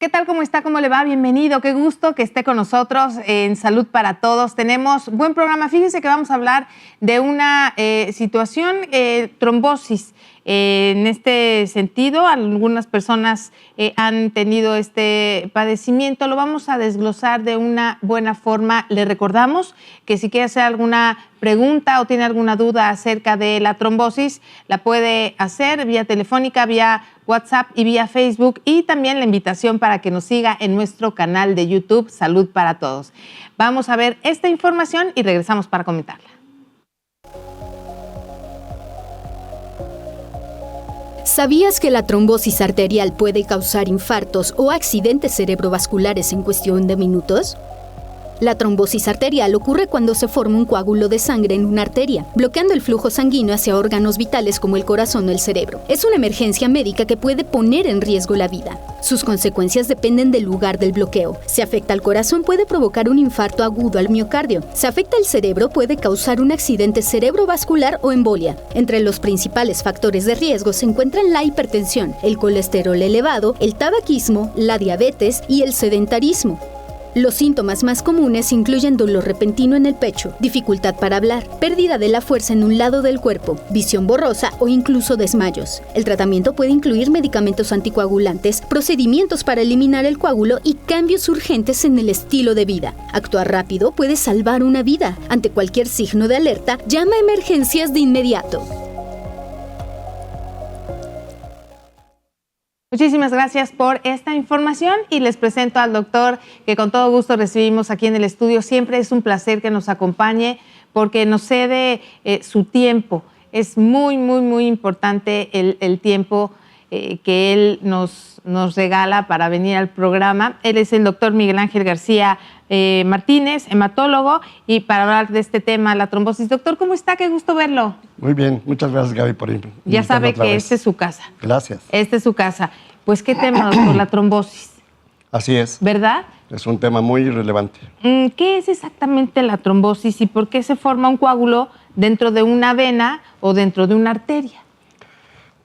¿Qué tal? ¿Cómo está? ¿Cómo le va? Bienvenido. Qué gusto que esté con nosotros en Salud para Todos. Tenemos buen programa. Fíjense que vamos a hablar de una situación, trombosis. En este sentido, algunas personas han tenido este padecimiento. Lo vamos a desglosar de una buena forma. Le recordamos que si quiere hacer alguna pregunta o tiene alguna duda acerca de la trombosis, la puede hacer vía telefónica, vía WhatsApp y vía Facebook, y también la invitación para que nos siga en nuestro canal de YouTube Salud para Todos. Vamos a ver esta información y regresamos para comentarla. ¿Sabías que la trombosis arterial puede causar infartos o accidentes cerebrovasculares en cuestión de minutos? La trombosis arterial ocurre cuando se forma un coágulo de sangre en una arteria, bloqueando el flujo sanguíneo hacia órganos vitales como el corazón o el cerebro. Es una emergencia médica que puede poner en riesgo la vida. Sus consecuencias dependen del lugar del bloqueo. Si afecta al corazón, puede provocar un infarto agudo al miocardio. Si afecta al cerebro, puede causar un accidente cerebrovascular o embolia. Entre los principales factores de riesgo se encuentran la hipertensión, el colesterol elevado, el tabaquismo, la diabetes y el sedentarismo. Los síntomas más comunes incluyen dolor repentino en el pecho, dificultad para hablar, pérdida de la fuerza en un lado del cuerpo, visión borrosa o incluso desmayos. El tratamiento puede incluir medicamentos anticoagulantes, procedimientos para eliminar el coágulo y cambios urgentes en el estilo de vida. Actuar rápido puede salvar una vida. Ante cualquier signo de alerta, llama a emergencias de inmediato. Muchísimas gracias por esta información y les presento al doctor que con todo gusto recibimos aquí en el estudio. Siempre es un placer que nos acompañe porque nos cede su tiempo. Es muy, muy, muy importante el tiempo que él nos regala para venir al programa. Él es el doctor Miguel Ángel García Martínez, hematólogo, y para hablar de este tema, la trombosis. Doctor, ¿cómo está? Qué gusto verlo. Muy bien, muchas gracias, Gaby, por invitarme. Ya sabe que esta es su casa. Gracias. Esta es su casa. Pues, ¿qué tema, doctor? La trombosis. Así es. ¿Verdad? Es un tema muy relevante. ¿Qué es exactamente la trombosis y por qué se forma un coágulo dentro de una vena o dentro de una arteria?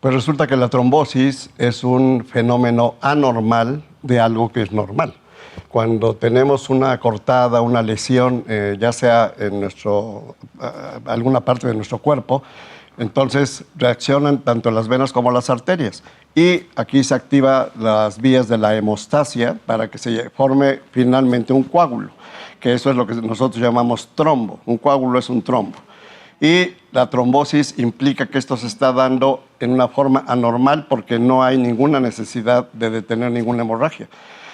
Pues resulta que la trombosis es un fenómeno anormal de algo que es normal. Cuando tenemos una cortada, una lesión, ya sea en alguna parte de nuestro cuerpo, entonces reaccionan tanto las venas como las arterias. Y aquí se activan las vías de la hemostasia para que se forme finalmente un coágulo, que eso es lo que nosotros llamamos trombo. Un coágulo es un trombo. Y la trombosis implica que esto se está dando en una forma anormal porque no hay ninguna necesidad de detener ninguna hemorragia.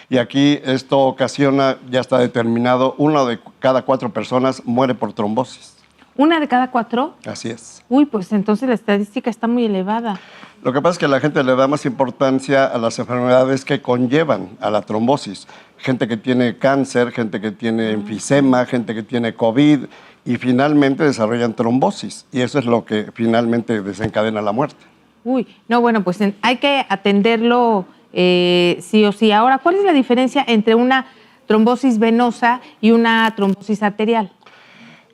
Y aquí esto ocasiona, ya está determinado, 1 de cada 4 personas muere por trombosis. ¿1 de cada 4? Así es. Uy, pues entonces la estadística está muy elevada. Lo que pasa es que la gente le da más importancia a las enfermedades que conllevan a la trombosis. Gente que tiene cáncer, gente que tiene enfisema, gente que tiene COVID, y finalmente desarrollan trombosis. Y eso es lo que finalmente desencadena la muerte. Uy, no, bueno, pues hay que atenderlo sí o sí. Ahora, ¿cuál es la diferencia entre una trombosis venosa y una trombosis arterial?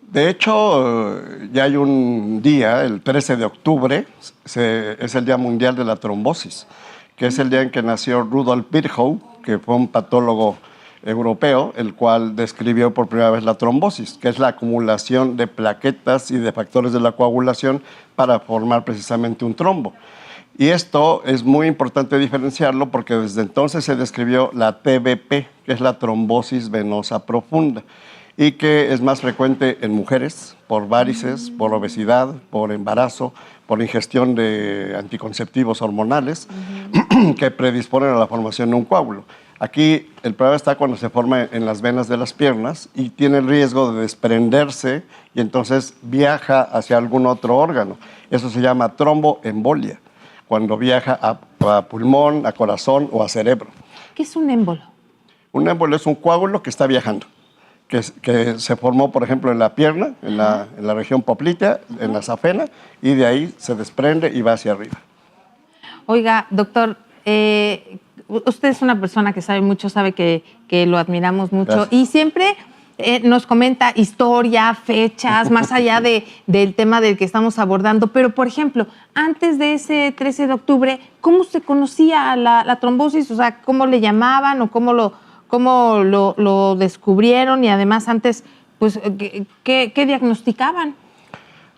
De hecho, ya hay un día, el 13 de octubre, es el Día Mundial de la Trombosis, que es el día en que nació Rudolf Virchow, que fue un patólogo europeo, el cual describió por primera vez la trombosis, que es la acumulación de plaquetas y de factores de la coagulación para formar precisamente un trombo. Y esto es muy importante diferenciarlo porque desde entonces se describió la TBP, que es la trombosis venosa profunda, y que es más frecuente en mujeres por varices, por obesidad, por embarazo, por ingestión de anticonceptivos hormonales que predisponen a la formación de un coágulo. Aquí el problema está cuando se forma en las venas de las piernas y tiene el riesgo de desprenderse y entonces viaja hacia algún otro órgano. Eso se llama tromboembolia, cuando viaja a pulmón, a corazón o a cerebro. ¿Qué es un émbolo? Un émbolo es un coágulo que está viajando, que se formó, por ejemplo, en la pierna, en la región poplitea, en la safena, y de ahí se desprende y va hacia arriba. Oiga, doctor, usted es una persona que sabe mucho, sabe que lo admiramos mucho. Gracias. Y siempre nos comenta historia, fechas, más allá del tema del que estamos abordando. Pero, por ejemplo, antes de ese 13 de octubre, ¿cómo se conocía la trombosis? O sea, ¿cómo le llamaban o cómo lo descubrieron? Y además, antes, pues, ¿qué diagnosticaban?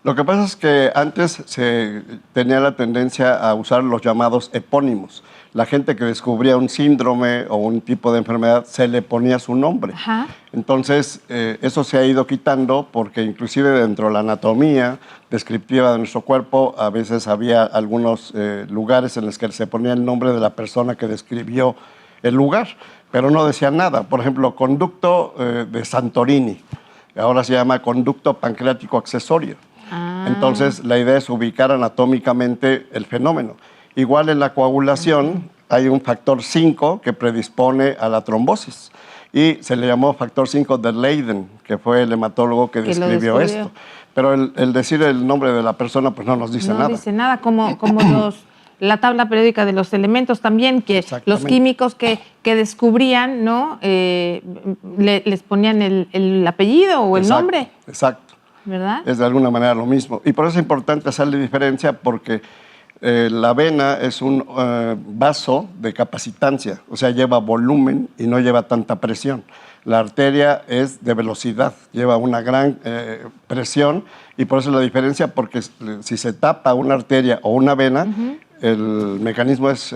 Lo que pasa es que antes se tenía la tendencia a usar los llamados epónimos. La gente que descubría un síndrome o un tipo de enfermedad se le ponía su nombre. Ajá. Entonces, eso se ha ido quitando porque inclusive dentro de la anatomía descriptiva de nuestro cuerpo, a veces había algunos lugares en los que se ponía el nombre de la persona que describió el lugar, pero no decía nada. Por ejemplo, conducto de Santorini, ahora se llama conducto pancreático accesorio. Entonces, la idea es ubicar anatómicamente el fenómeno. Igual en la coagulación hay un factor 5 que predispone a la trombosis y se le llamó factor 5 de Leiden, que fue el hematólogo que describió esto. Pero el decir el nombre de la persona pues no nos dice nada. No dice nada, como la tabla periódica de los elementos también, que los químicos que descubrían, ¿no? Les ponían el apellido o el nombre. Exacto. ¿Verdad? Es de alguna manera lo mismo. Y por eso es importante hacerle diferencia porque la vena es un vaso de capacitancia, o sea, lleva volumen y no lleva tanta presión. La arteria es de velocidad, lleva una gran presión y por eso la diferencia, porque si se tapa una arteria o una vena, el mecanismo es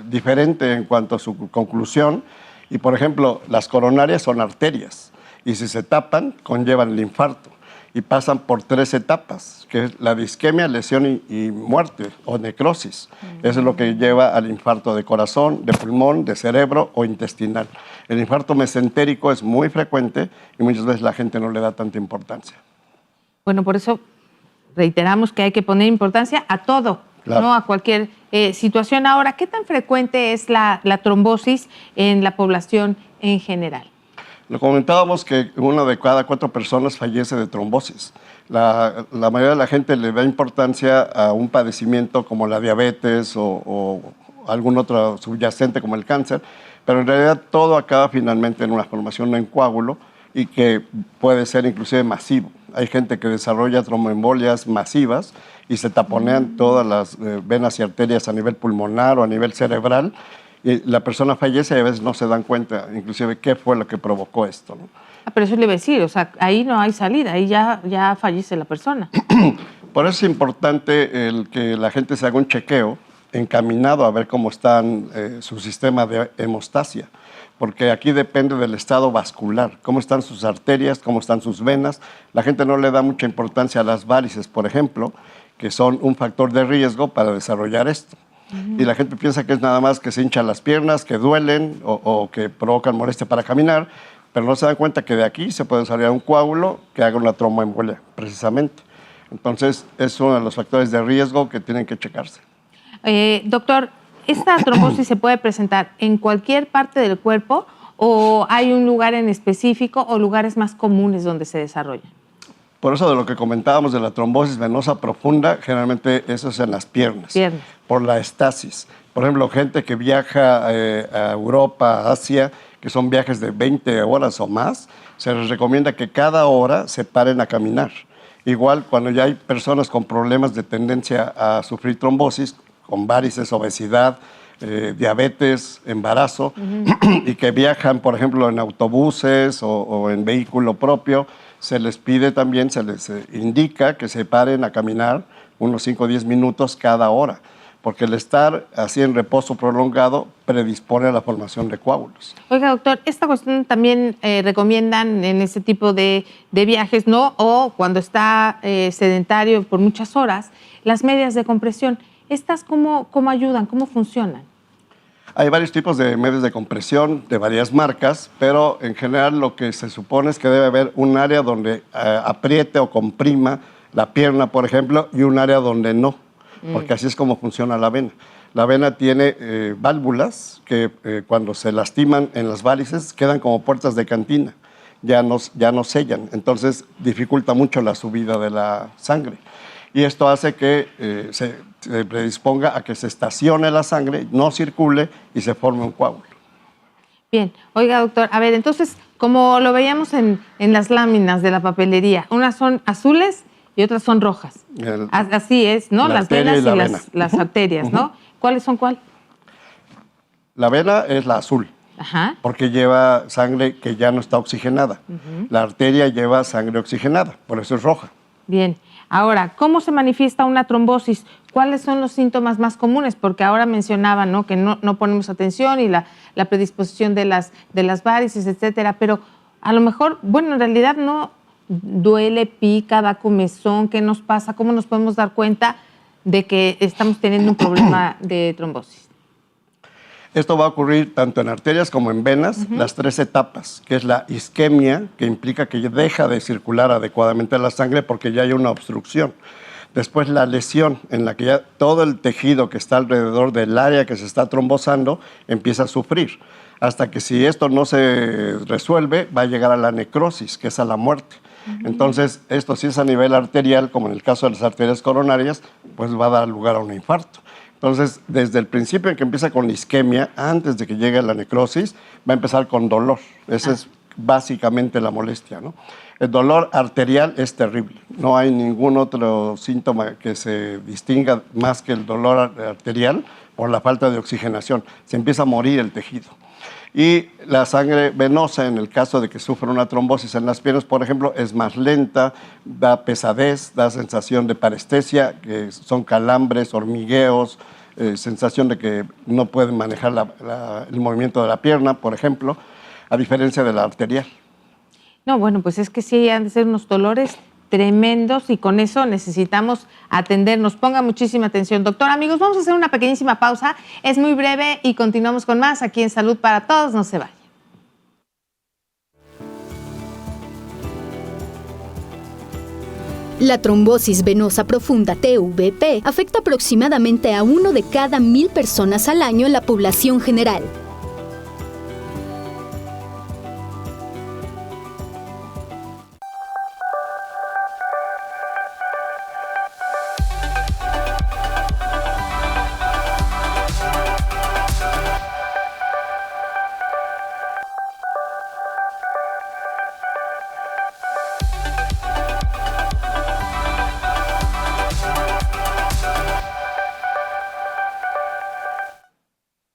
diferente en cuanto a su conclusión. Y, por ejemplo, las coronarias son arterias y si se tapan, conllevan el infarto. Y pasan por 3 etapas, que es la disquemia, lesión y muerte o necrosis. Eso es lo que lleva al infarto de corazón, de pulmón, de cerebro o intestinal. El infarto mesentérico es muy frecuente y muchas veces la gente no le da tanta importancia. Bueno, por eso reiteramos que hay que poner importancia a todo, claro, ¿no? A cualquier situación. Ahora, ¿qué tan frecuente es la trombosis en la población en general? Lo comentábamos que 1 de cada 4 personas fallece de trombosis. La mayoría de la gente le da importancia a un padecimiento como la diabetes o algún otro subyacente como el cáncer, pero en realidad todo acaba finalmente en una formación en coágulo y que puede ser inclusive masivo. Hay gente que desarrolla tromboembolias masivas y se taponean todas las venas y arterias a nivel pulmonar o a nivel cerebral, y la persona fallece y a veces no se dan cuenta, inclusive, qué fue lo que provocó esto, ¿no? Pero eso le iba a decir, o sea, ahí no hay salida, ahí ya fallece la persona. Por eso es importante el que la gente se haga un chequeo encaminado a ver cómo está su sistema de hemostasia, porque aquí depende del estado vascular, cómo están sus arterias, cómo están sus venas. La gente no le da mucha importancia a las varices, por ejemplo, que son un factor de riesgo para desarrollar esto. Y la gente piensa que es nada más que se hinchan las piernas, que duelen o que provocan molestia para caminar, pero no se dan cuenta que de aquí se puede salir un coágulo que haga una tromboembolia, precisamente. Entonces, es uno de los factores de riesgo que tienen que checarse. Doctor, ¿esta trombosis se puede presentar en cualquier parte del cuerpo o hay un lugar en específico o lugares más comunes donde se desarrolla? Por eso de lo que comentábamos de la trombosis venosa profunda, generalmente eso es en las piernas, por la estasis. Por ejemplo, gente que viaja a Europa, Asia, que son viajes de 20 horas o más, se les recomienda que cada hora se paren a caminar. Igual cuando ya hay personas con problemas de tendencia a sufrir trombosis, con varices, obesidad, diabetes, embarazo, y que viajan, por ejemplo, en autobuses o en vehículo propio, se les pide también, se les indica que se paren a caminar unos 5 o 10 minutos cada hora, porque el estar así en reposo prolongado predispone a la formación de coágulos. Oiga, doctor, esta cuestión también recomiendan en ese tipo de viajes, ¿no? O cuando está sedentario por muchas horas, las medias de compresión. ¿Estas cómo ayudan? ¿Cómo funcionan? Hay varios tipos de medios de compresión de varias marcas, pero en general lo que se supone es que debe haber un área donde apriete o comprima la pierna, por ejemplo, y un área donde no, porque así es como funciona la vena. La vena tiene válvulas que cuando se lastiman en las varices quedan como puertas de cantina, ya no sellan, entonces dificulta mucho la subida de la sangre. Y esto hace que se predisponga a que se estacione la sangre, no circule y se forme un coágulo. Bien, oiga, doctor, a ver, entonces, como lo veíamos en las láminas de la papelería, unas son azules y otras son rojas. Así es, ¿no? Las venas y las arterias, ¿no? ¿Cuáles son cuál? La vena es la azul, porque lleva sangre que ya no está oxigenada. La arteria lleva sangre oxigenada, por eso es roja. Bien. Ahora, ¿cómo se manifiesta una trombosis? ¿Cuáles son los síntomas más comunes? Porque ahora mencionaba, ¿no?, que no ponemos atención y la predisposición de las varices, etcétera, pero a lo mejor, bueno, en realidad no duele, pica, da comezón. ¿Qué nos pasa? ¿Cómo nos podemos dar cuenta de que estamos teniendo un problema de trombosis? Esto va a ocurrir tanto en arterias como en venas, las 3 etapas, que es la isquemia, que implica que deja de circular adecuadamente la sangre porque ya hay una obstrucción. Después la lesión, en la que ya todo el tejido que está alrededor del área que se está trombosando empieza a sufrir, hasta que si esto no se resuelve, va a llegar a la necrosis, que es a la muerte. Entonces, esto si es a nivel arterial, como en el caso de las arterias coronarias, pues va a dar lugar a un infarto. Entonces, desde el principio en que empieza con la isquemia, antes de que llegue a la necrosis, va a empezar con dolor. Esa es básicamente la molestia, ¿no? El dolor arterial es terrible. No hay ningún otro síntoma que se distinga más que el dolor arterial por la falta de oxigenación. Se empieza a morir el tejido. Y la sangre venosa, en el caso de que sufra una trombosis en las piernas, por ejemplo, es más lenta, da pesadez, da sensación de parestesia, que son calambres, hormigueos, sensación de que no pueden manejar el movimiento de la pierna, por ejemplo, a diferencia de la arterial. No, bueno, pues es que sí han de ser unos dolores tremendos y con eso necesitamos atendernos. Ponga muchísima atención, doctor. Amigos, vamos a hacer una pequeñísima pausa. Es muy breve y continuamos con más aquí en Salud para Todos. No se vayan. La trombosis venosa profunda, TVP, afecta aproximadamente a 1 de cada 1000 personas al año en la población general.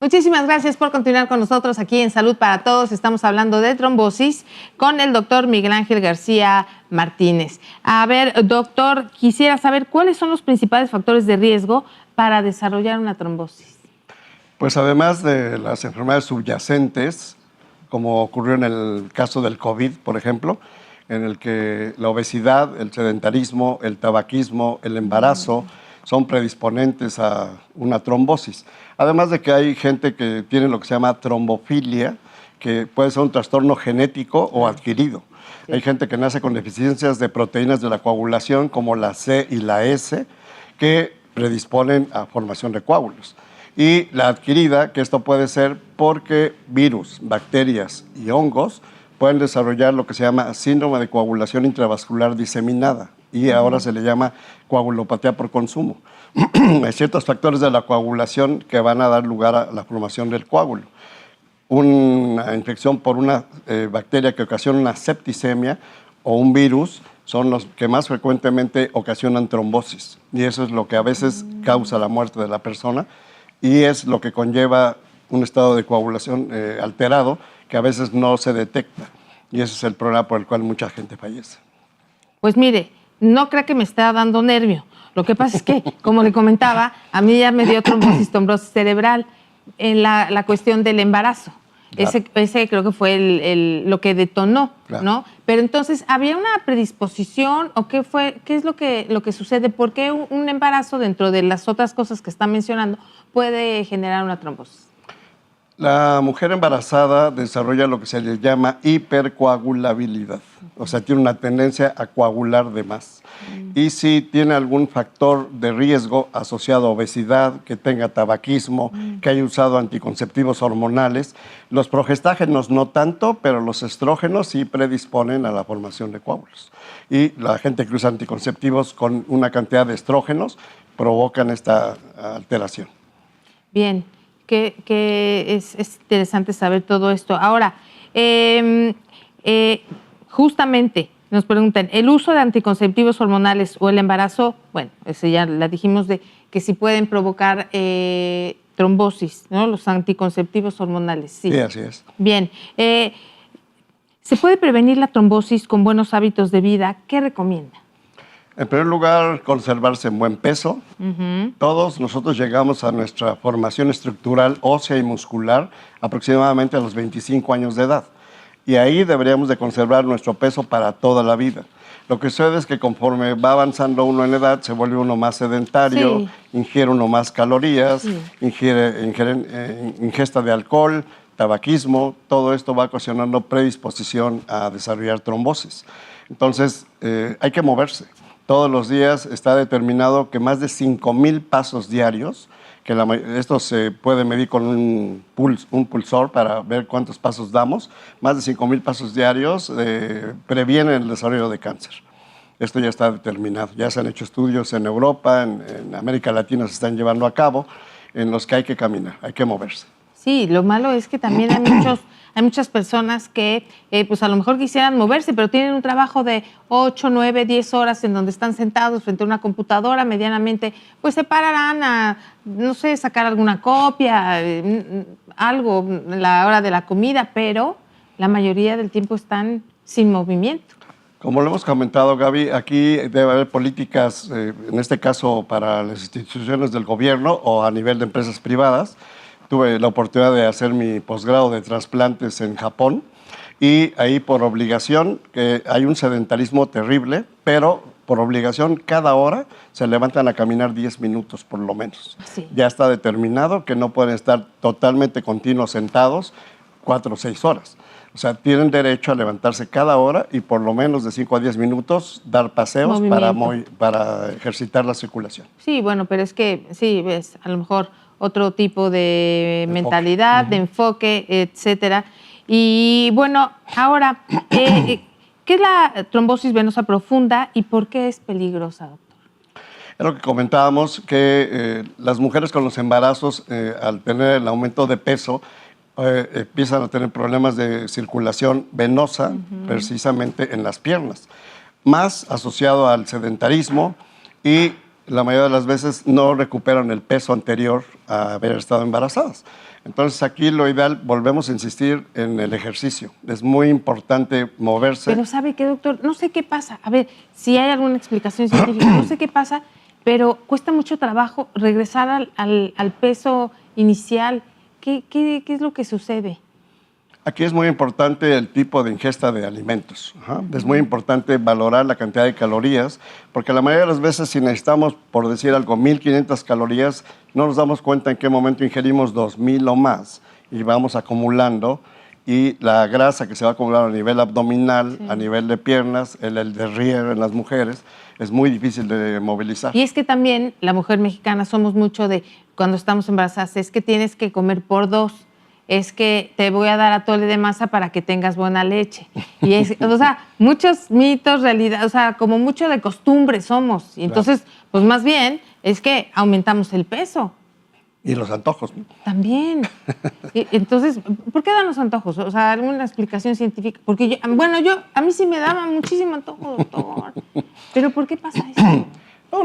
Muchísimas gracias por continuar con nosotros aquí en Salud para Todos. Estamos hablando de trombosis con el doctor Miguel Ángel García Martínez. A ver, doctor, quisiera saber cuáles son los principales factores de riesgo para desarrollar una trombosis. Pues además de las enfermedades subyacentes, como ocurrió en el caso del COVID, por ejemplo, en el que la obesidad, el sedentarismo, el tabaquismo, el embarazo son predisponentes a una trombosis. Además de que hay gente que tiene lo que se llama trombofilia, que puede ser un trastorno genético o adquirido. Sí. Hay gente que nace con deficiencias de proteínas de la coagulación, como la C y la S, que predisponen a formación de coágulos. Y la adquirida, que esto puede ser porque virus, bacterias y hongos pueden desarrollar lo que se llama síndrome de coagulación intravascular diseminada, y ahora se le llama coagulopatía por consumo. Hay ciertos factores de la coagulación que van a dar lugar a la formación del coágulo. Una infección por una bacteria que ocasiona una septicemia o un virus son los que más frecuentemente ocasionan trombosis, y eso es lo que a veces causa la muerte de la persona, y es lo que conlleva un estado de coagulación alterado que a veces no se detecta, y ese es el problema por el cual mucha gente fallece. Pues mire, no crea que me está dando nervio. Lo que pasa es que, como le comentaba, a mí ya me dio trombosis cerebral en la cuestión del embarazo. Claro. Ese creo que fue lo que detonó, claro, ¿no? Pero entonces, ¿había una predisposición o qué es lo que sucede? ¿Por qué un embarazo, dentro de las otras cosas que está mencionando, puede generar una trombosis? La mujer embarazada desarrolla lo que se le llama hipercoagulabilidad, o sea, tiene una tendencia a coagular de más. Y si tiene algún factor de riesgo asociado a obesidad, que tenga tabaquismo, que haya usado anticonceptivos hormonales, los progestágenos no tanto, pero los estrógenos sí predisponen a la formación de coágulos. Y la gente que usa anticonceptivos con una cantidad de estrógenos provocan esta alteración. Bien. que es interesante saber todo esto. Ahora, justamente nos preguntan, ¿el uso de anticonceptivos hormonales o el embarazo? Bueno, eso ya la dijimos, de que si pueden provocar trombosis, ¿no? Los anticonceptivos hormonales. Sí, así es. Bien. ¿Se puede prevenir la trombosis con buenos hábitos de vida? ¿Qué recomienda? En primer lugar, conservarse en buen peso. Todos nosotros llegamos a nuestra formación estructural ósea y muscular aproximadamente a los 25 años de edad. Y ahí deberíamos de conservar nuestro peso para toda la vida. Lo que sucede es que conforme va avanzando uno en edad, se vuelve uno más sedentario, Sí. ingiere uno más calorías, Sí. ingesta de alcohol, tabaquismo, todo esto va ocasionando predisposición a desarrollar trombosis. Entonces, hay que moverse. Todos los días está determinado que más de 5,000 pasos diarios, que esto se puede medir con un pulsor para ver cuántos pasos damos, más de 5,000 pasos diarios previenen el desarrollo de cáncer. Esto ya está determinado. Ya se han hecho estudios en Europa, en América Latina se están llevando a cabo, en los que hay que caminar, hay que moverse. Sí, lo malo es que también hay muchas personas que pues a lo mejor quisieran moverse, pero tienen un trabajo de 8, 9, 10 horas en donde están sentados frente a una computadora medianamente, pues se pararán a, no sé, sacar alguna copia, algo a la hora de la comida, pero la mayoría del tiempo están sin movimiento. Como lo hemos comentado, Gaby, aquí debe haber políticas, en este caso para las instituciones del gobierno o a nivel de empresas privadas. Tuve la oportunidad de hacer mi posgrado de trasplantes en Japón y ahí por obligación, hay un sedentarismo terrible, pero por obligación cada hora se levantan a caminar 10 minutos por lo menos. Sí. Ya está determinado que no pueden estar totalmente continuos sentados 4 o 6 horas. O sea, tienen derecho a levantarse cada hora y por lo menos de 5 a 10 minutos dar paseos para ejercitar la circulación. Sí, bueno, pero es que sí, ves, a lo mejor otro tipo de mentalidad, de enfoque, etcétera. Y bueno, ahora, ¿qué es la trombosis venosa profunda y por qué es peligrosa, doctor? Es lo que comentábamos, que las mujeres con los embarazos, al tener el aumento de peso, empiezan a tener problemas de circulación venosa, precisamente en las piernas, más asociado al sedentarismo y la mayoría de las veces no recuperan el peso anterior a haber estado embarazadas. Entonces aquí lo ideal, volvemos a insistir en el ejercicio. Es muy importante moverse. Pero ¿sabe qué, doctor? No sé qué pasa. A ver, si hay alguna explicación científica, no sé qué pasa, pero cuesta mucho trabajo regresar al peso inicial. ¿Qué es lo que sucede? Aquí es muy importante el tipo de ingesta de alimentos. Es muy importante valorar la cantidad de calorías, porque la mayoría de las veces si necesitamos, por decir algo, 1,500 calorías, no nos damos cuenta en qué momento ingerimos 2,000 o más y vamos acumulando. Y la grasa que se va a acumular a nivel abdominal, a nivel de piernas, el derrier en las mujeres, es muy difícil de movilizar. Y es que también la mujer mexicana somos mucho de, cuando estamos embarazadas, es que tienes que comer por 2. Es que te voy a dar atole de masa para que tengas buena leche. Y es, o sea, muchos mitos, realidad, o sea, como mucho de costumbre somos. Y entonces, pues más bien, es que aumentamos el peso. Y los antojos, ¿no? También. Entonces, ¿por qué dan los antojos? O sea, ¿alguna explicación científica? Porque a mí sí me daba muchísimo antojo, doctor. Pero ¿por qué pasa eso?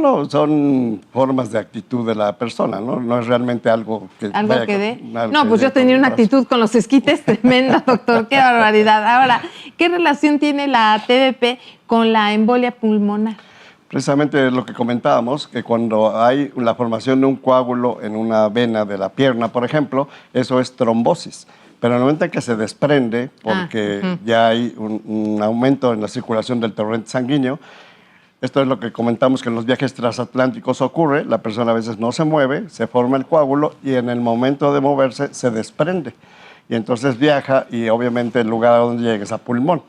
No, son formas de actitud de la persona, ¿no? No es realmente algo que... ¿Algo que dé? No, pues yo tenía una actitud con los esquites tremenda, doctor. Qué barbaridad. Ahora, ¿qué relación tiene la TBP con la embolia pulmonar? Precisamente lo que comentábamos, que cuando hay la formación de un coágulo en una vena de la pierna, por ejemplo, eso es trombosis. Pero en el momento en que se desprende, porque ya hay un aumento en la circulación del torrente sanguíneo, esto es lo que comentamos que en los viajes transatlánticos ocurre, la persona a veces no se mueve, se forma el coágulo y en el momento de moverse se desprende. Y entonces viaja y obviamente el lugar a donde llega es a pulmón.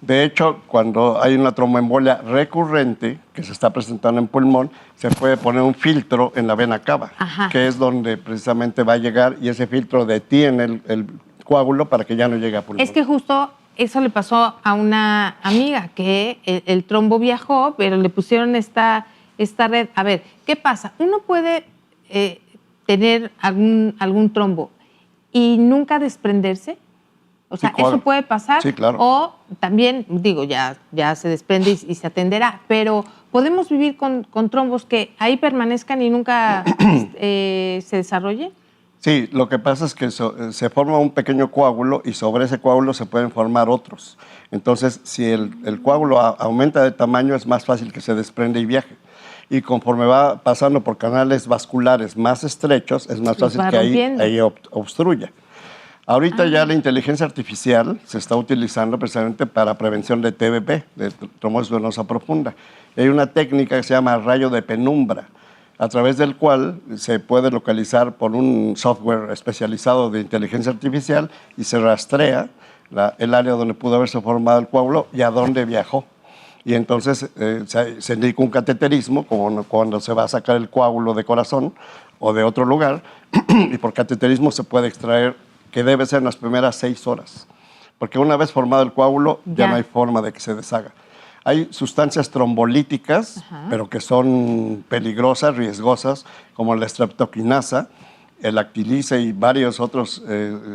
De hecho, cuando hay una tromboembolia recurrente que se está presentando en pulmón, se puede poner un filtro en la vena cava, que es donde precisamente va a llegar y ese filtro detiene el coágulo para que ya no llegue a pulmón. Es que justo eso le pasó a una amiga, que el trombo viajó, pero le pusieron esta red. A ver, ¿qué pasa? Uno puede tener algún trombo y nunca desprenderse. O sea, Sí, claro. eso puede pasar. Sí, claro. O también, digo, ya se desprende y se atenderá. Pero podemos vivir con trombos que ahí permanezcan y nunca se desarrollen. Sí, lo que pasa es que se forma un pequeño coágulo y sobre ese coágulo se pueden formar otros. Entonces, si el coágulo aumenta de tamaño, es más fácil que se desprenda y viaje. Y conforme va pasando por canales vasculares más estrechos, es más Los fácil va que rompiendo. ahí obstruya. Ahorita ya la inteligencia artificial se está utilizando precisamente para prevención de TBP, de trombosis venosa profunda. Hay una técnica que se llama rayo de penumbra, a través del cual se puede localizar por un software especializado de inteligencia artificial y se rastrea el área donde pudo haberse formado el coágulo y a dónde viajó. Y entonces se indica un cateterismo, como cuando se va a sacar el coágulo de corazón o de otro lugar, y por cateterismo se puede extraer, que debe ser en las primeras 6 horas. Porque una vez formado el coágulo, ya no hay forma de que se deshaga. Hay sustancias trombolíticas, pero que son peligrosas, riesgosas, como la streptokinasa, el actilice y varias otras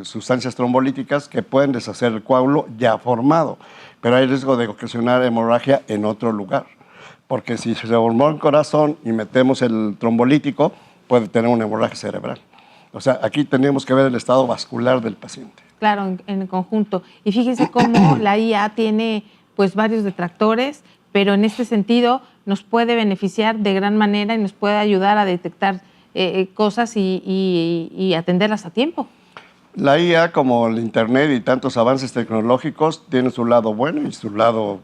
sustancias trombolíticas que pueden deshacer el coágulo ya formado. Pero hay riesgo de ocasionar hemorragia en otro lugar. Porque si se formó el corazón y metemos el trombolítico, puede tener una hemorragia cerebral. O sea, aquí tenemos que ver el estado vascular del paciente. Claro, en el conjunto. Y fíjese cómo la IA tiene pues varios detractores, pero en este sentido nos puede beneficiar de gran manera y nos puede ayudar a detectar cosas y atenderlas a tiempo. La IA, como el Internet y tantos avances tecnológicos, tiene su lado bueno y su lado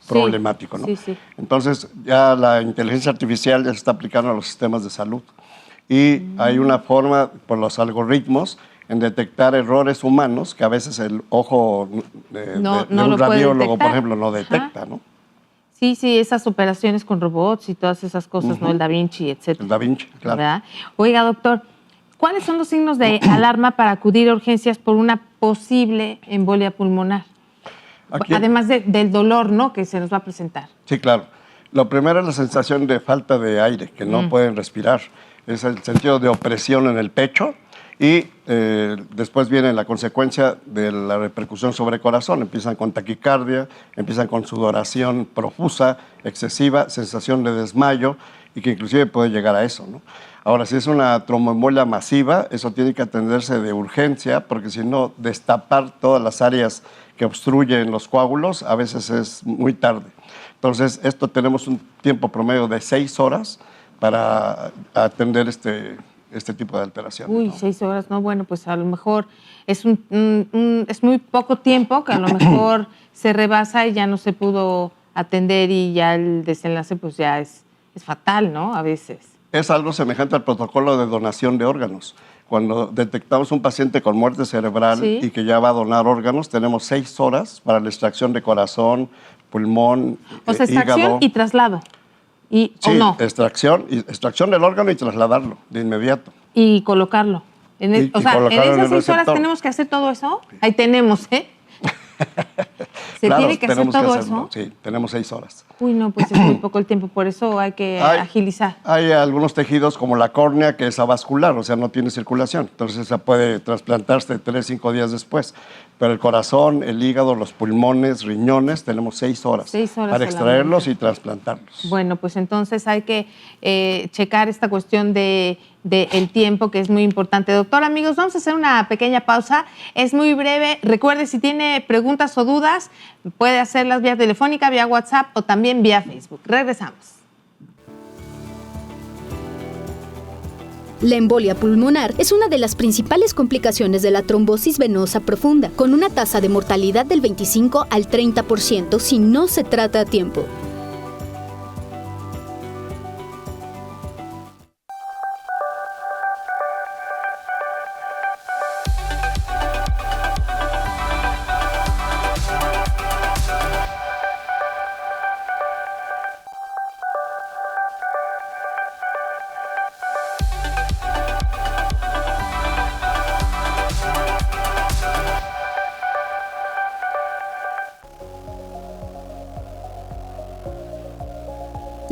problemático, ¿no? Sí, sí. Entonces, ya la inteligencia artificial ya se está aplicando a los sistemas de salud. Y hay una forma, por los algoritmos, en detectar errores humanos que a veces el ojo de un radiólogo, por ejemplo, no detecta, ¿no? Sí, esas operaciones con robots y todas esas cosas, ¿no? El Da Vinci, etcétera. El Da Vinci, claro. ¿Verdad? Oiga, doctor, ¿cuáles son los signos de alarma para acudir a urgencias por una posible embolia pulmonar? Aquí, Además del dolor, ¿no?, que se nos va a presentar. Sí, claro. Lo primero es la sensación de falta de aire, que no pueden respirar. Es el sentido de opresión en el pecho y después viene la consecuencia de la repercusión sobre el corazón. Empiezan con taquicardia, empiezan con sudoración profusa, excesiva, sensación de desmayo y que inclusive puede llegar a eso, ¿no? Ahora, si es una tromboembolia masiva, eso tiene que atenderse de urgencia porque si no, destapar todas las áreas que obstruyen los coágulos a veces es muy tarde. Entonces, esto tenemos un tiempo promedio de 6 horas para atender este tipo de alteraciones. Uy, ¿no? 6 horas, no, bueno, pues a lo mejor es es muy poco tiempo que a lo mejor se rebasa y ya no se pudo atender y ya el desenlace pues ya es fatal, ¿no? A veces. Es algo semejante al protocolo de donación de órganos. Cuando detectamos un paciente con muerte cerebral y que ya va a donar órganos, tenemos 6 horas para la extracción de corazón, pulmón, o sea, extracción hígado. y traslado. Sí, ¿O no? extracción del órgano y trasladarlo de inmediato. Y colocarlo. O sea, en esas 6 horas receptor. tenemos que hacer todo eso. Ahí tenemos, ¿eh? ¿Se Claro, tiene que hacer tenemos todo hacerlo. eso? Sí, tenemos 6 horas. Uy, no, pues es muy poco el tiempo, por eso hay que agilizar. Hay algunos tejidos como la córnea que es avascular, o sea, no tiene circulación. Entonces, esa puede trasplantarse 3, 5 días después. Pero el corazón, el hígado, los pulmones, riñones, tenemos 6 horas, 6 horas para extraerlos solamente. y trasplantarlos. Bueno, pues entonces hay que checar esta cuestión del tiempo, que es muy importante. Doctor, amigos, vamos a hacer una pequeña pausa. Es muy breve. Recuerde, si tiene preguntas o dudas, puede hacerlas vía telefónica, vía WhatsApp o también vía Facebook. Regresamos. La embolia pulmonar es una de las principales complicaciones de la trombosis venosa profunda, con una tasa de mortalidad del 25 al 30% si no se trata a tiempo.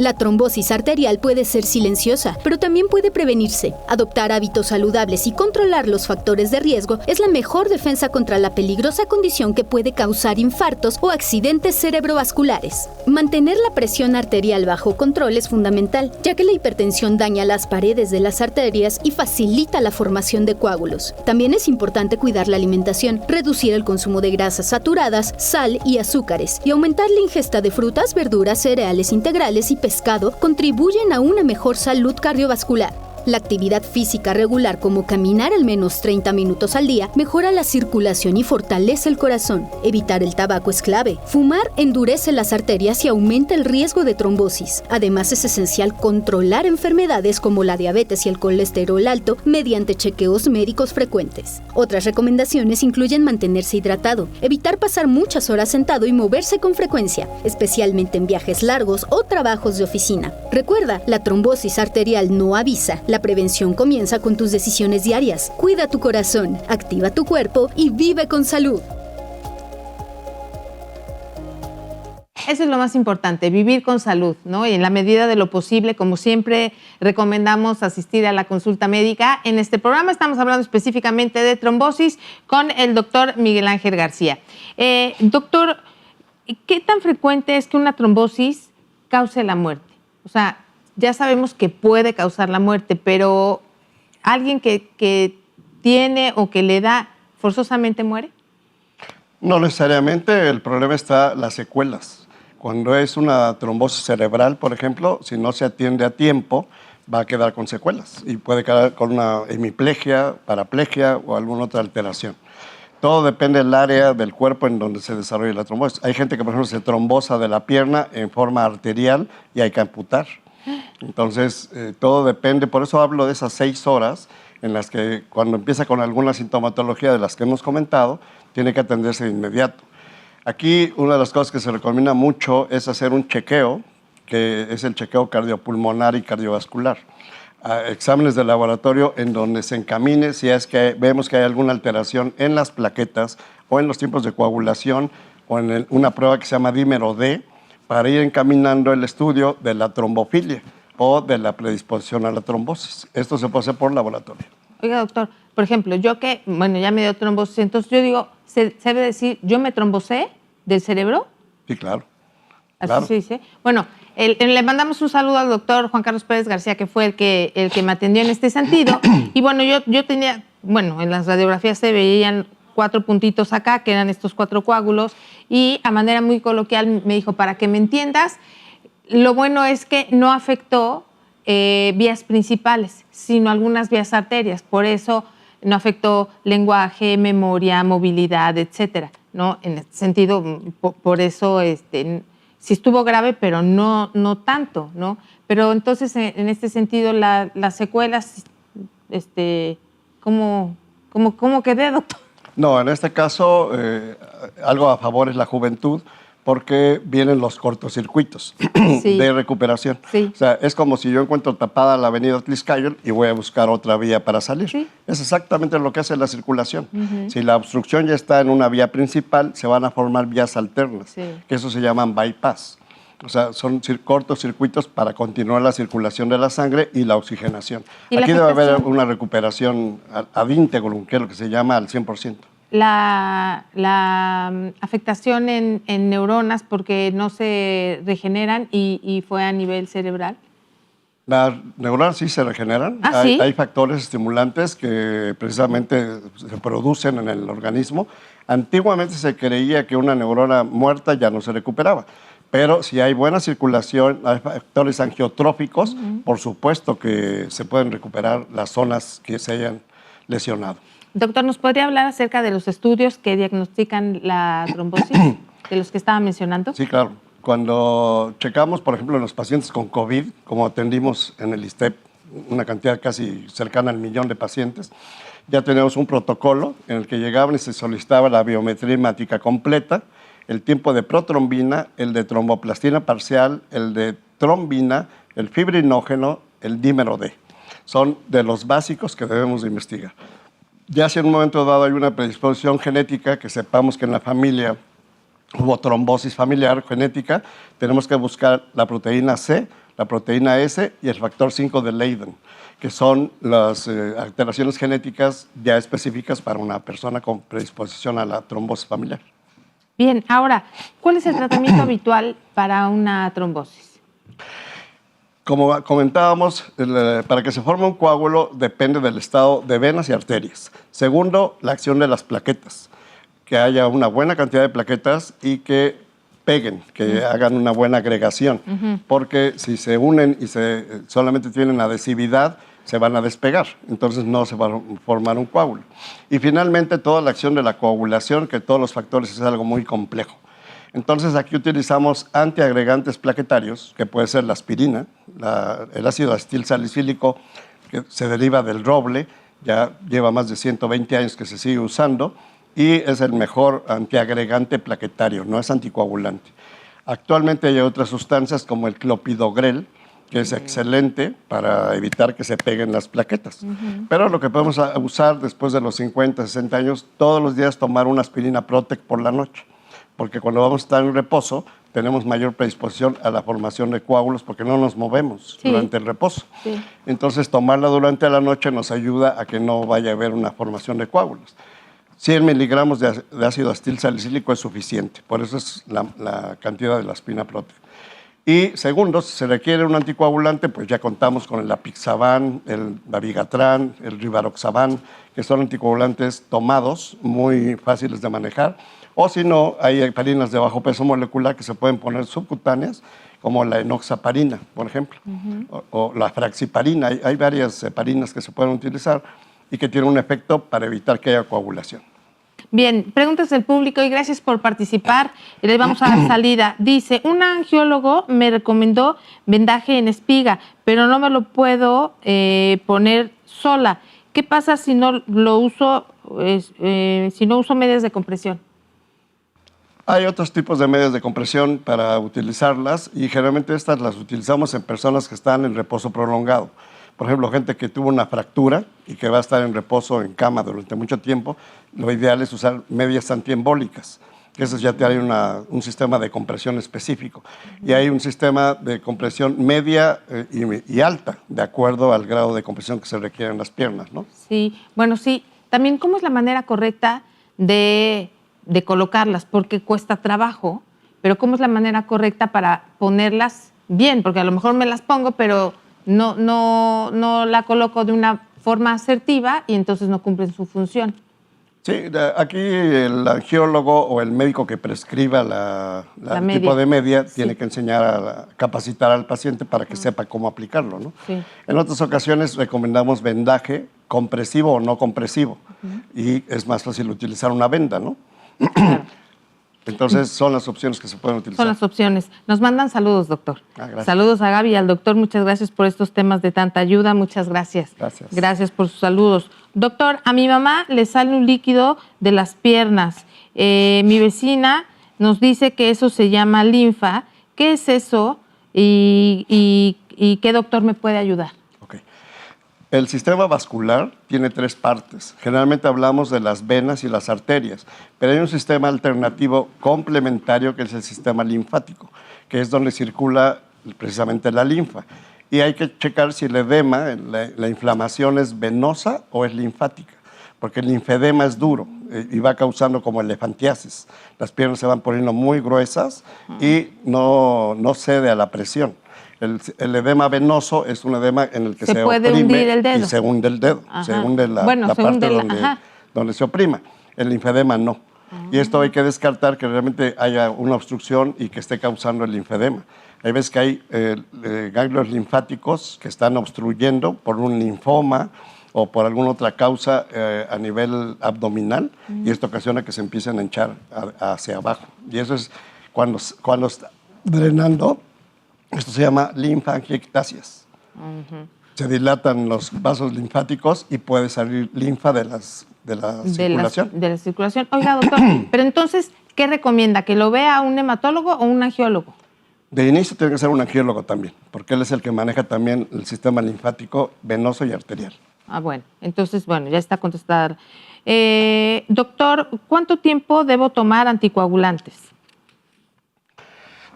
La trombosis arterial puede ser silenciosa, pero también puede prevenirse. Adoptar hábitos saludables y controlar los factores de riesgo es la mejor defensa contra la peligrosa condición que puede causar infartos o accidentes cerebrovasculares. Mantener la presión arterial bajo control es fundamental, ya que la hipertensión daña las paredes de las arterias y facilita la formación de coágulos. También es importante cuidar la alimentación, reducir el consumo de grasas saturadas, sal y azúcares, y aumentar la ingesta de frutas, verduras, cereales integrales y pescado contribuyen a una mejor salud cardiovascular. La actividad física regular, como caminar al menos 30 minutos al día, mejora la circulación y fortalece el corazón. Evitar el tabaco es clave. Fumar endurece las arterias y aumenta el riesgo de trombosis. Además, es esencial controlar enfermedades como la diabetes y el colesterol alto mediante chequeos médicos frecuentes. Otras recomendaciones incluyen mantenerse hidratado, evitar pasar muchas horas sentado y moverse con frecuencia, especialmente en viajes largos o trabajos de oficina. Recuerda, la trombosis arterial no avisa. La prevención comienza con tus decisiones diarias. Cuida tu corazón, activa tu cuerpo y vive con salud. Eso es lo más importante, vivir con salud, ¿no? Y en la medida de lo posible, como siempre, recomendamos asistir a la consulta médica. En este programa estamos hablando específicamente de trombosis con el doctor Miguel Ángel García. Doctor, ¿qué tan frecuente es que una trombosis cause la muerte? O sea, ya sabemos que puede causar la muerte, pero ¿alguien que tiene o que le da forzosamente muere? No necesariamente, el problema está en las secuelas. Cuando es una trombosis cerebral, por ejemplo, si no se atiende a tiempo, va a quedar con secuelas y puede quedar con una hemiplegia, paraplegia o alguna otra alteración. Todo depende del área del cuerpo en donde se desarrolla la trombosis. Hay gente que, por ejemplo, se trombosa de la pierna en forma arterial y hay que amputar. Entonces, todo depende, por eso hablo de esas 6 horas en las que cuando empieza con alguna sintomatología de las que hemos comentado, tiene que atenderse de inmediato. Aquí una de las cosas que se recomienda mucho es hacer un chequeo, que es el chequeo cardiopulmonar y cardiovascular. Exámenes de laboratorio en donde se encamine si es que vemos que hay alguna alteración en las plaquetas o en los tiempos de coagulación o en una prueba que se llama dímero D, para ir encaminando el estudio de la trombofilia o de la predisposición a la trombosis. Esto se puede hacer por laboratorio. Oiga, doctor, por ejemplo, yo que, bueno, ya me dio trombosis, entonces yo digo, ¿se debe decir, yo me trombosé del cerebro? Sí, claro. Así claro. se dice. Bueno, le mandamos un saludo al doctor Juan Carlos Pérez García, que fue el que me atendió en este sentido. Y bueno, yo tenía, bueno, en las radiografías se veían 4 puntitos acá, que eran estos 4 coágulos, y a manera muy coloquial me dijo, para que me entiendas, lo bueno es que no afectó vías principales, sino algunas vías arterias, por eso no afectó lenguaje, memoria, movilidad, etcétera, ¿no? En este sentido, por eso sí estuvo grave, pero no tanto, ¿no? Pero entonces, en este sentido, las secuelas, ¿cómo quedé, doctor? No, en este caso, algo a favor es la juventud, porque vienen los cortocircuitos Sí. de recuperación. Sí. O sea, es como si yo encuentro tapada la avenida Atlixcáyotl y voy a buscar otra vía para salir. Sí. Es exactamente lo que hace la circulación. Si la obstrucción ya está en una vía principal, se van a formar vías alternas, Sí. que eso se llaman bypass. O sea, son cortocircuitos para continuar la circulación de la sangre y la oxigenación. ¿Y la Aquí debe haber afectación? una recuperación ad integrum, que es lo que se llama al 100%. La afectación en neuronas porque no se regeneran y fue a nivel cerebral. Las neuronas sí se regeneran. ¿Ah, sí? Hay factores estimulantes que precisamente se producen en el organismo. Antiguamente se creía que una neurona muerta ya no se recuperaba. Pero si hay buena circulación, hay factores angiotróficos, por supuesto que se pueden recuperar las zonas que se hayan lesionado. Doctor, ¿nos podría hablar acerca de los estudios que diagnostican la trombosis, de los que estaba mencionando? Sí, claro. Cuando checamos, por ejemplo, en los pacientes con COVID, como atendimos en el ISSSTE, una cantidad casi cercana al 1,000,000 de pacientes, ya tenemos un protocolo en el que llegaban y se solicitaba la biometría hemática completa, el tiempo de protrombina, el de tromboplastina parcial, el de trombina, el fibrinógeno, el dímero D. Son de los básicos que debemos de investigar. Ya si en un momento dado hay una predisposición genética, que sepamos que en la familia hubo trombosis familiar genética, tenemos que buscar la proteína C, la proteína S y el factor 5 de Leiden, que son las alteraciones genéticas ya específicas para una persona con predisposición a la trombosis familiar. Bien, ahora, ¿cuál es el tratamiento habitual para una trombosis? Como comentábamos, para que se forme un coágulo depende del estado de venas y arterias. Segundo, la acción de las plaquetas, que haya una buena cantidad de plaquetas y que peguen, que hagan una buena agregación, porque si se unen y solamente tienen adhesividad, se van a despegar, entonces no se va a formar un coágulo. Y finalmente, toda la acción de la coagulación, que todos los factores es algo muy complejo. Entonces, aquí utilizamos antiagregantes plaquetarios, que puede ser la aspirina, el ácido acetil salicílico, que se deriva del roble, ya lleva más de 120 años que se sigue usando, y es el mejor antiagregante plaquetario, no es anticoagulante. Actualmente hay otras sustancias como el clopidogrel, que es excelente para evitar que se peguen las plaquetas. Pero lo que podemos usar después de los 50, 60 años, todos los días tomar una aspirina Protec por la noche, porque cuando vamos a estar en reposo tenemos mayor predisposición a la formación de coágulos porque no nos movemos durante el reposo. Entonces, tomarla durante la noche nos ayuda a que no vaya a haber una formación de coágulos. 100 miligramos de ácido acetil salicílico es suficiente, por eso es la cantidad de la aspirina Protec. Y segundo, si se requiere un anticoagulante, pues ya contamos con el apixaban, el dabigatran, el rivaroxaban, que son anticoagulantes tomados, muy fáciles de manejar. O si no, hay heparinas de bajo peso molecular que se pueden poner subcutáneas, como la enoxaparina, por ejemplo, o la fraxiparina. Hay varias heparinas que se pueden utilizar y que tienen un efecto para evitar que haya coagulación. Bien, preguntas del público y gracias por participar. Les vamos a dar salida. Dice, un angiólogo me recomendó vendaje en espiga, pero no me lo puedo poner sola. ¿Qué pasa si no lo uso, si no uso medias de compresión? Hay otros tipos de medias de compresión para utilizarlas y generalmente estas las utilizamos en personas que están en reposo prolongado. Por ejemplo, gente que tuvo una fractura y que va a estar en reposo en cama durante mucho tiempo, lo ideal es usar medias antiembólicas. Eso ya te hay un sistema de compresión específico. Y hay un sistema de compresión media y alta, de acuerdo al grado de compresión que se requiere en las piernas, ¿no? Sí, bueno, sí. También, ¿cómo es la manera correcta de colocarlas? Porque cuesta trabajo, pero ¿cómo es la manera correcta para ponerlas bien? Porque a lo mejor me las pongo, pero no la coloco de una forma asertiva y entonces no cumplen su función. Sí, aquí el angiólogo o el médico que prescriba el tipo de media tiene que enseñar a capacitar al paciente para que sepa cómo aplicarlo, ¿no? Sí. En otras ocasiones recomendamos vendaje compresivo o no compresivo y es más fácil utilizar una venda, ¿no? Claro. Entonces, son las opciones que se pueden utilizar. Son las opciones. Nos mandan saludos, doctor. Saludos a Gaby y al doctor. Muchas gracias por estos temas de tanta ayuda. Muchas gracias. Gracias. Gracias por sus saludos. Doctor, a mi mamá le sale un líquido de las piernas. Mi vecina nos dice que eso se llama linfa. ¿Qué es eso? ¿Y qué doctor me puede ayudar? El sistema vascular tiene 3 partes. Generalmente hablamos de las venas y las arterias, pero hay un sistema alternativo complementario que es el sistema linfático, que es donde circula precisamente la linfa. Y hay que checar si el edema, la inflamación es venosa o es linfática, porque el linfedema es duro y va causando como elefantiasis. Las piernas se van poniendo muy gruesas y no cede a la presión. El edema venoso es un edema en el que se puede oprime hundir el dedo. Y se hunde el dedo, se hunde la parte donde se oprima. El linfedema no. Y esto hay que descartar que realmente haya una obstrucción y que esté causando el linfedema. Hay veces que hay ganglios linfáticos que están obstruyendo por un linfoma o por alguna otra causa a nivel abdominal y esto ocasiona que se empiecen a hinchar hacia abajo. Y eso es cuando está drenando. Esto se llama linfangiectasias. Se dilatan los vasos linfáticos y puede salir linfa de la circulación. De la circulación. Oiga, doctor, pero entonces, ¿qué recomienda? ¿Que lo vea un hematólogo o un angiólogo? De inicio tiene que ser un angiólogo también, porque él es el que maneja también el sistema linfático venoso y arterial. Bueno, entonces, ya está contestada. Doctor, ¿cuánto tiempo debo tomar anticoagulantes?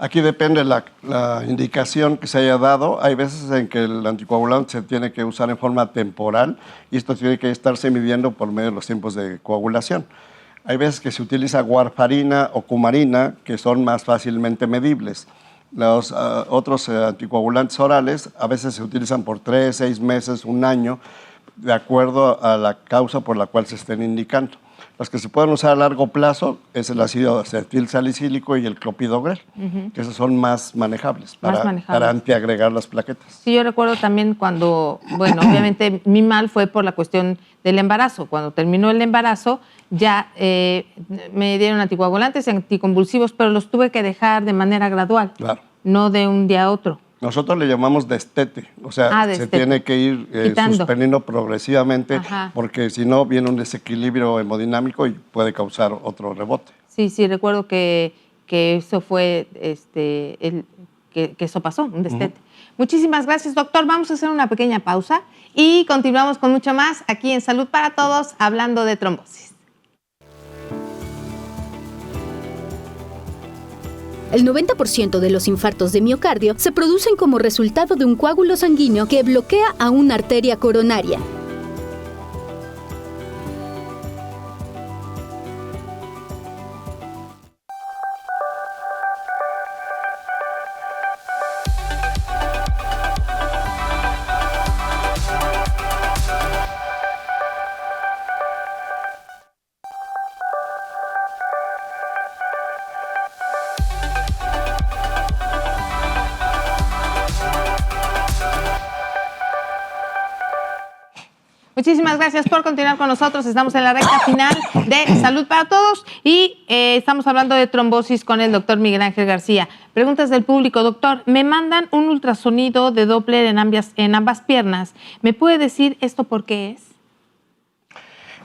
Aquí depende la indicación que se haya dado. Hay veces en que el anticoagulante se tiene que usar en forma temporal y esto tiene que estarse midiendo por medio de los tiempos de coagulación. Hay veces que se utiliza warfarina o cumarina, que son más fácilmente medibles. Los otros anticoagulantes orales a veces se utilizan por 3, 6 meses, 1 año, de acuerdo a la causa por la cual se estén indicando. Los que se pueden usar a largo plazo es el ácido acetilsalicílico y el clopidogrel, que esos son más manejables para antiagregar las plaquetas. Sí, yo recuerdo también cuando, bueno, obviamente mi mal fue por la cuestión del embarazo. Cuando terminó el embarazo ya me dieron anticoagulantes y anticonvulsivos, pero los tuve que dejar de manera gradual, no de un día a otro. Nosotros le llamamos destete, o sea, se tiene que ir suspendiendo progresivamente, porque si no viene un desequilibrio hemodinámico y puede causar otro rebote. Sí, sí, recuerdo que eso fue, que eso pasó, un destete. Muchísimas gracias, doctor. Vamos a hacer una pequeña pausa y continuamos con mucho más aquí en Salud para Todos, hablando de trombosis. El 90% de los infartos de miocardio se producen como resultado de un coágulo sanguíneo que bloquea a una arteria coronaria. Muchísimas gracias por continuar con nosotros. Estamos en la recta final de Salud para Todos y estamos hablando de trombosis con el doctor Miguel Ángel García. Preguntas del público. Doctor, me mandan un ultrasonido de Doppler en ambas piernas. ¿Me puede decir esto por qué es?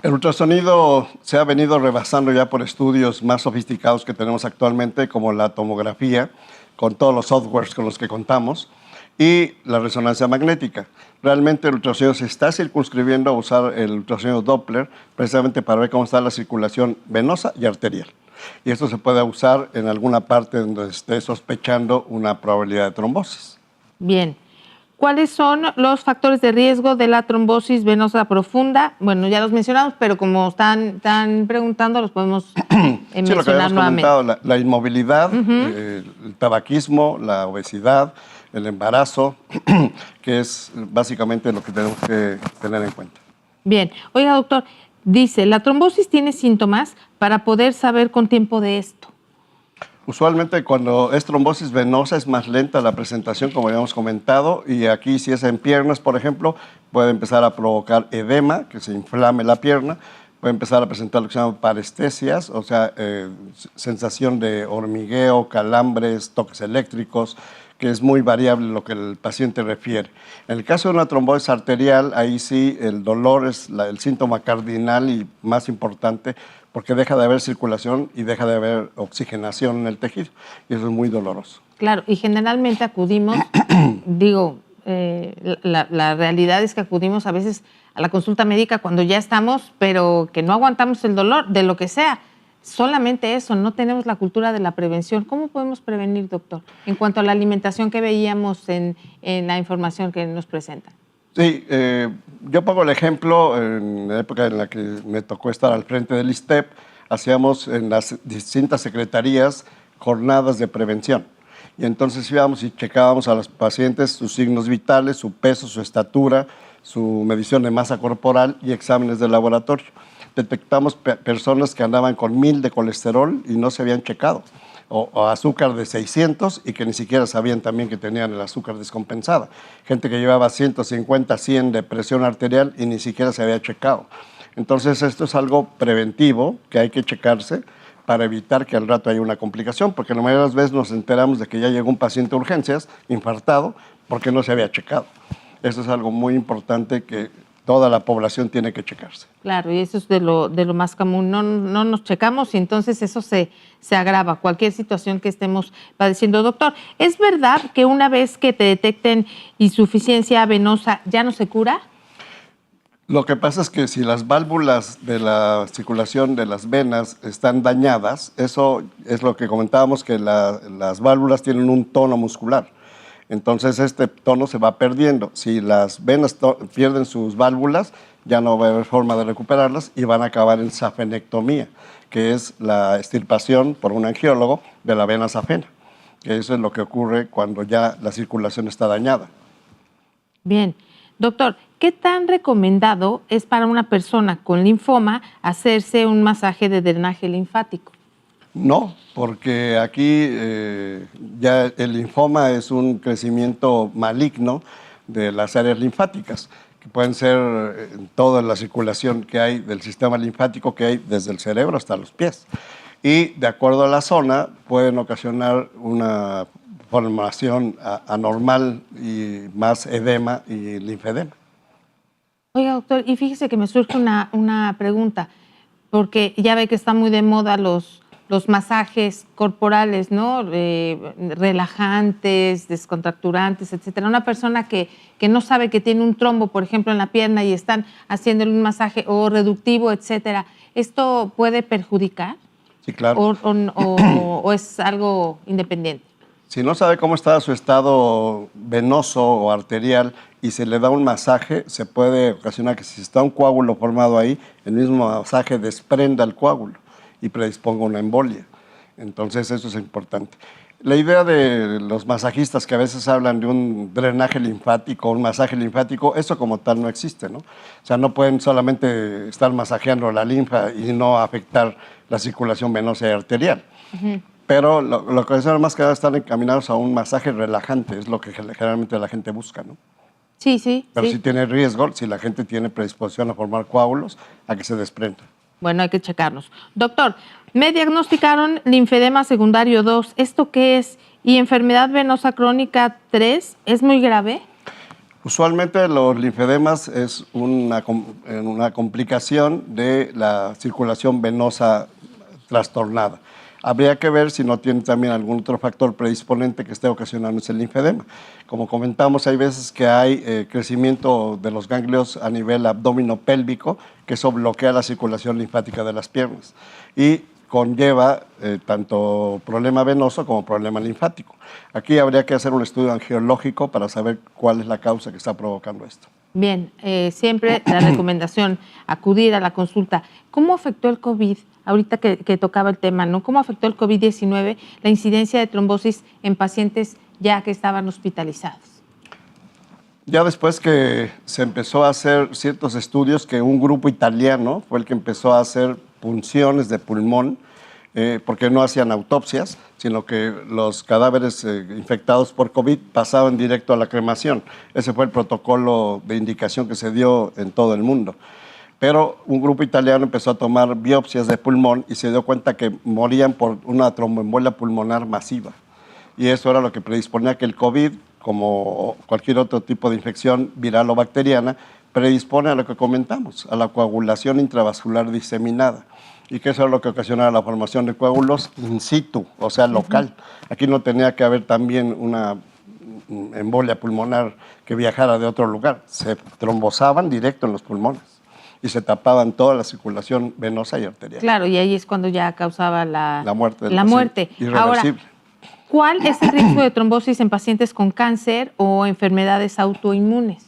El ultrasonido se ha venido rebasando ya por estudios más sofisticados que tenemos actualmente, como la tomografía, con todos los softwares con los que contamos, y la resonancia magnética. Realmente el ultrasonido se está circunscribiendo a usar el ultrasonido Doppler precisamente para ver cómo está la circulación venosa y arterial. Y esto se puede usar en alguna parte donde esté sospechando una probabilidad de trombosis. Bien. ¿Cuáles son los factores de riesgo de la trombosis venosa profunda? Bueno, ya los mencionamos, pero como están preguntando, los podemos mencionar sí, lo que habíamos nuevamente. Comentado, la inmovilidad, el tabaquismo, la obesidad, el embarazo, que es básicamente lo que tenemos que tener en cuenta. Bien. Oiga, doctor, dice, ¿la trombosis tiene síntomas para poder saber con tiempo de esto? Usualmente cuando es trombosis venosa es más lenta la presentación, como habíamos comentado, y aquí si es en piernas, por ejemplo, puede empezar a provocar edema, que se inflame la pierna, puede empezar a presentar lo que se llama parestesias, o sea, sensación de hormigueo, calambres, toques eléctricos, que es muy variable lo que el paciente refiere. En el caso de una trombosis arterial, ahí sí el dolor es el síntoma cardinal y más importante, porque deja de haber circulación y deja de haber oxigenación en el tejido, y eso es muy doloroso. Claro, y generalmente acudimos, la realidad es que acudimos a veces a la consulta médica cuando ya estamos, pero que no aguantamos el dolor, de lo que sea. Solamente eso, no tenemos la cultura de la prevención. ¿Cómo podemos prevenir, doctor? En cuanto a la alimentación que veíamos en la información que nos presentan. Sí, yo pongo el ejemplo, en la época en la que me tocó estar al frente del ISSSTEP, hacíamos en las distintas secretarías jornadas de prevención. Y entonces íbamos y checábamos a los pacientes sus signos vitales, su peso, su estatura, su medición de masa corporal y exámenes de laboratorio. Detectamos personas que andaban con 1000 de colesterol y no se habían checado, o azúcar de 600 y que ni siquiera sabían también que tenían el azúcar descompensada. Gente que llevaba 150, 100 de presión arterial y ni siquiera se había checado. Entonces esto es algo preventivo que hay que checarse para evitar que al rato haya una complicación, porque la mayoría de las veces nos enteramos de que ya llegó un paciente a urgencias, infartado, porque no se había checado. Eso es algo muy importante que toda la población tiene que checarse. Claro, y eso es de lo más común. No nos checamos y entonces eso se agrava, cualquier situación que estemos padeciendo. Doctor, ¿es verdad que una vez que te detecten insuficiencia venosa ya no se cura? Lo que pasa es que si las válvulas de la circulación de las venas están dañadas, eso es lo que comentábamos, que las válvulas tienen un tono muscular. Entonces este tono se va perdiendo. Si las venas pierden sus válvulas, ya no va a haber forma de recuperarlas y van a acabar en safenectomía, que es la extirpación por un angiólogo de la vena safena. Que eso es lo que ocurre cuando ya la circulación está dañada. Bien. Doctor, ¿qué tan recomendado es para una persona con linfoma hacerse un masaje de drenaje linfático? No, porque aquí ya el linfoma es un crecimiento maligno de las áreas linfáticas, que pueden ser toda la circulación que hay del sistema linfático que hay desde el cerebro hasta los pies. Y de acuerdo a la zona pueden ocasionar una formación anormal y más edema y linfedema. Oiga, doctor, y fíjese que me surge una pregunta, porque ya ve que está muy de moda los masajes corporales, ¿no? Relajantes, descontracturantes, etcétera. Una persona que no sabe que tiene un trombo, por ejemplo, en la pierna y están haciéndole un masaje o reductivo, etcétera, ¿esto puede perjudicar? Sí, claro. ¿O es algo independiente? Si no sabe cómo está su estado venoso o arterial y se le da un masaje, se puede ocasionar que si está un coágulo formado ahí, el mismo masaje desprenda el coágulo y predisponga una embolia. Entonces eso es importante. La idea de los masajistas que a veces hablan de un drenaje linfático, un masaje linfático, eso como tal no existe, ¿no? O sea, no pueden solamente estar masajeando la linfa y no afectar la circulación venosa y arterial. Uh-huh. Pero lo que hacen más que nada están encaminados a un masaje relajante, es lo que generalmente la gente busca, ¿no? Sí, sí. Pero sí. si tiene riesgo, si la gente tiene predisposición a formar coágulos, a que se desprenda. Bueno, hay que checarnos. Doctor, me diagnosticaron linfedema secundario 2. ¿Esto qué es? ¿Y enfermedad venosa crónica 3? ¿Es muy grave? Usualmente los linfedemas es una complicación de la circulación venosa trastornada. Habría que ver si no tiene también algún otro factor predisponente que esté ocasionando ese linfedema. Como comentamos, hay veces que hay crecimiento de los ganglios a nivel abdominopélvico, que eso bloquea la circulación linfática de las piernas y conlleva tanto problema venoso como problema linfático. Aquí habría que hacer un estudio angiológico para saber cuál es la causa que está provocando esto. Bien, siempre la recomendación, acudir a la consulta. ¿Cómo afectó el COVID? Ahorita que tocaba el tema, ¿no? ¿Cómo afectó el COVID-19 la incidencia de trombosis en pacientes ya que estaban hospitalizados? Ya después que se empezó a hacer ciertos estudios, que un grupo italiano fue el que empezó a hacer punciones de pulmón, porque no hacían autopsias, sino que los cadáveres infectados por COVID pasaban directo a la cremación. Ese fue el protocolo de indicación que se dio en todo el mundo. Pero un grupo italiano empezó a tomar biopsias de pulmón y se dio cuenta que morían por una tromboembolia pulmonar masiva. Y eso era lo que predisponía que el COVID, como cualquier otro tipo de infección viral o bacteriana, predispone a lo que comentamos, a la coagulación intravascular diseminada. Y que eso es lo que ocasionaba la formación de coágulos in situ, o sea, local. Aquí no tenía que haber también una embolia pulmonar que viajara de otro lugar. Se trombosaban directo en los pulmones y se tapaban toda la circulación venosa y arterial. Claro, y ahí es cuando ya causaba la muerte. Irreversible. Ahora, ¿cuál es el riesgo de trombosis en pacientes con cáncer o enfermedades autoinmunes?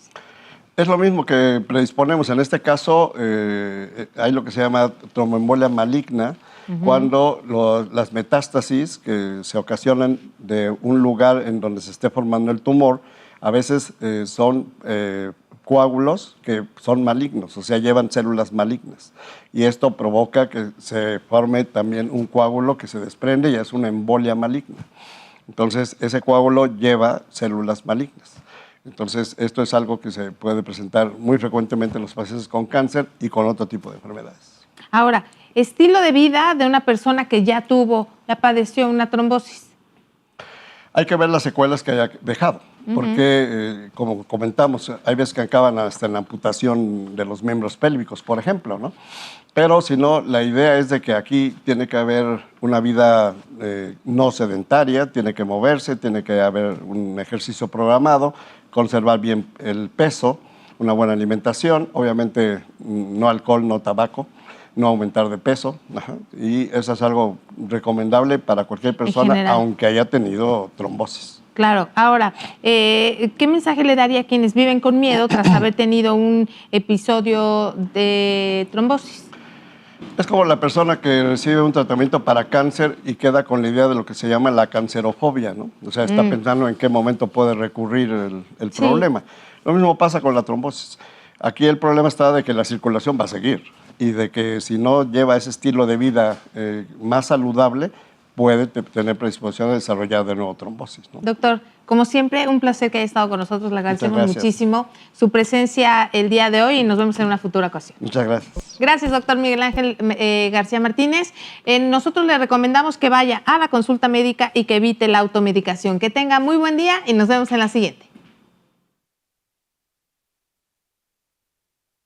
Es lo mismo que predisponemos. En este caso, hay lo que se llama tromboembolia maligna, cuando las metástasis que se ocasionan de un lugar en donde se esté formando el tumor, a veces son coágulos que son malignos, o sea, llevan células malignas. Y esto provoca que se forme también un coágulo que se desprende y es una embolia maligna. Entonces, ese coágulo lleva células malignas. Entonces, esto es algo que se puede presentar muy frecuentemente en los pacientes con cáncer y con otro tipo de enfermedades. Ahora, estilo de vida de una persona que ya padeció una trombosis. Hay que ver las secuelas que haya dejado, porque, como comentamos, hay veces que acaban hasta en la amputación de los miembros pélvicos, por ejemplo, ¿no? Pero si no, la idea es de que aquí tiene que haber una vida no sedentaria, tiene que moverse, tiene que haber un ejercicio programado, conservar bien el peso, una buena alimentación, obviamente no alcohol, no tabaco, no aumentar de peso, y eso es algo recomendable para cualquier persona, aunque haya tenido trombosis. Claro. Ahora, ¿qué mensaje le daría a quienes viven con miedo tras haber tenido un episodio de trombosis? Es como la persona que recibe un tratamiento para cáncer y queda con la idea de lo que se llama la cancerofobia, ¿no? O sea, está pensando en qué momento puede recurrir el problema. Lo mismo pasa con la trombosis. Aquí el problema está de que la circulación va a seguir y de que si no lleva ese estilo de vida más saludable, puede tener predisposición a desarrollar de nuevo trombosis, ¿no? Doctor, como siempre, un placer que haya estado con nosotros. Le agradecemos muchísimo su presencia el día de hoy y nos vemos en una futura ocasión. Muchas gracias. Gracias, doctor Miguel Ángel García Martínez. Nosotros le recomendamos que vaya a la consulta médica y que evite la automedicación. Que tenga muy buen día y nos vemos en la siguiente.